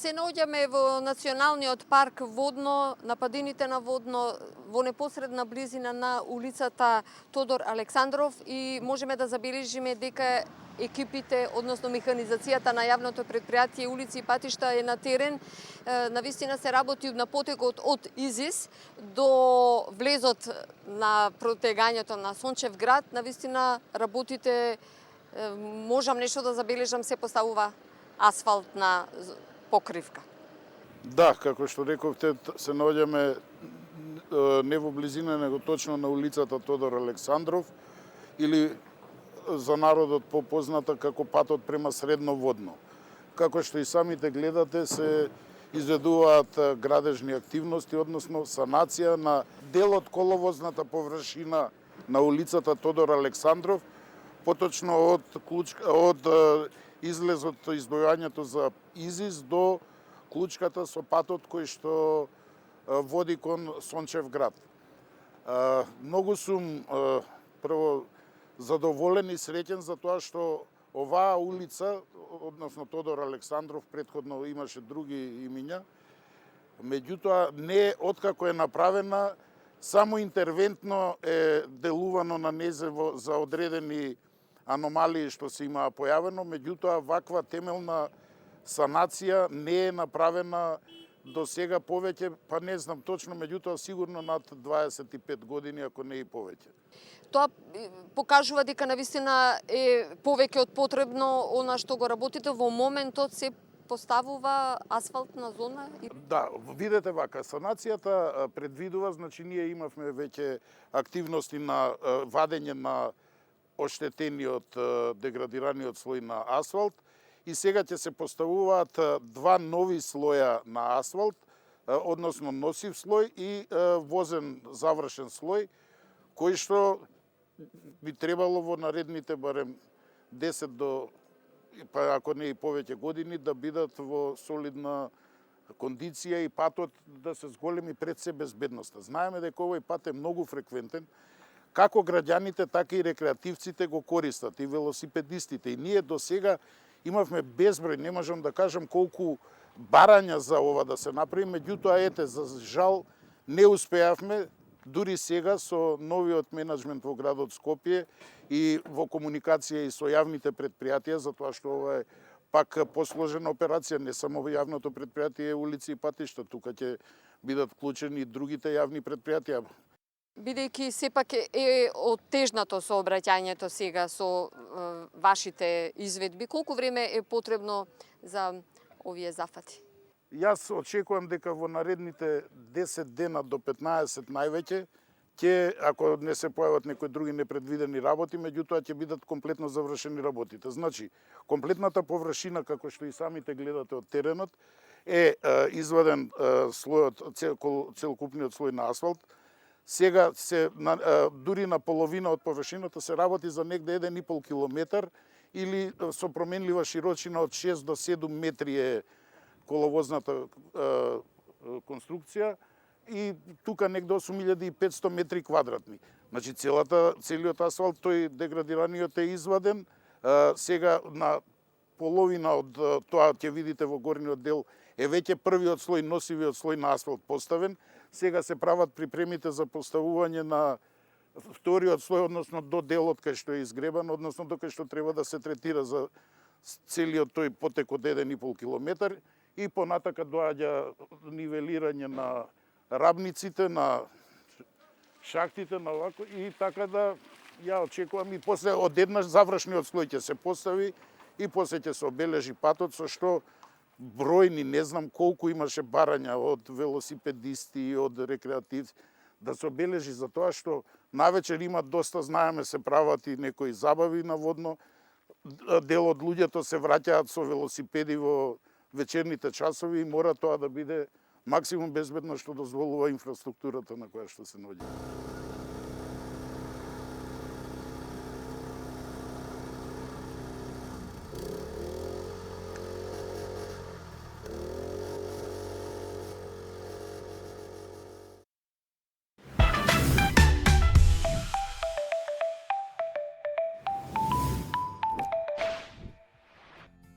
Се наоѓаме во Националниот парк Водно, на падините на Водно, во непосредна близина на улицата Тодор Александров и можеме да забележиме дека екипите, односно механизацијата на јавното претпријатие улици и патишта е на терен. Навистина се работи на потекот од Изис до влезот на протегањето на Сончев град. Навистина работите, можам нешто да забележам, се поставува асфалтна покривка. Да, како што рековте, се наоѓаме не во близина, него точно на улицата Тодор Александров, или за народот попозната како патот према Средно Водно. Како што и самите гледате, се изведуваат градежни активности, односно санација на дел од коловозната површина на улицата Тодор Александров, поточно од излезот, избојувањето за Изис до клучката со патот кој што води кон Сончев град. Многу сум прво задоволен и среќен за тоа што оваа улица, односно Тодор Александров, претходно имаше други имиња, меѓутоа не откако е направена, само интервентно е делувано на незе за одредени аномалии што се имаа појавено, меѓутоа ваква темелна санација не е направена до сега повеќе, па не знам точно, меѓутоа сигурно над 25 години, ако не и повеќе. Тоа покажува дека навистина е повеќе од потребно она што го работите. Во моментот се поставува асфалтна зона? Да, видете вака, санацијата предвидува, значи ние имавме веќе активности на вадење на оштетениот, деградираниот слој на асфалт, и сега ќе се поставуваат два нови слоја на асфалт, односно носив слој и возен завршен слој, кој што би требало во наредните барем 10 до, па ако не и повеќе години, да бидат во солидна кондиција и патот да се зголеми пред се безбедноста. Знаеме дека овој пат е многу фреквентен, како граѓаните, така и рекреативците го користат, и велосипедистите. И ние до сега имавме безброј, не можам да кажам колку барања за ова да се направи, меѓутоа ете, за жал не успеавме, дури сега со новиот менеджмент во градот Скопје и во комуникација и со јавните претпријатија, затоа што ова е пак посложена операција, не само во јавното претпријатие улици и патишта, тука ќе бидат вклучени и другите јавни претпријатија. Бидејќи сепак е оттежнато сообраќањето сега со вашите изведби, колку време е потребно за овие зафати? Јас очекувам дека во наредните 10 дена до 15 највеќе, ќе, ако не се појават некои други непредвидени работи, меѓутоа ќе бидат комплетно завршени работите. Значи, комплетната површина, како што и самите гледате од теренот, е изваден слојот, целокупниот слој на асфалт. Сега дури на половина од површината се работи за негде 1,5 километар или со променлива широчина од 6 до 7 метри е коловозната конструкција и тука негде 8500 метри квадратни. Значи целиот асфалт, тој деградираниот е изваден, сега на половина од тоа ќе видите во горниот дел е веќе првиот слој, носивиот слој на асфалт поставен. Сега се прават припремите за поставување на вториот слој, односно до делот кај што е изгребан, односно до кај што треба да се третира за целиот тој потек од 1,5 километар и понатака доаѓа нивелирање на рабниците, на шахтите, на овако, и така да ја очекувам и после одеднаш завршниот слој ќе се постави и после ќе се обележи патот, со што бројни, не знам колку имаше барања од велосипедисти, од рекреативци, да се обележи за тоа што навечер има доста, знаеме, се прават и некои забави на Водно. Дел од луѓето се враќаат со велосипеди во вечерните часови и мора тоа да биде максимум безбедно што дозволува инфраструктурата на која што се наоѓа.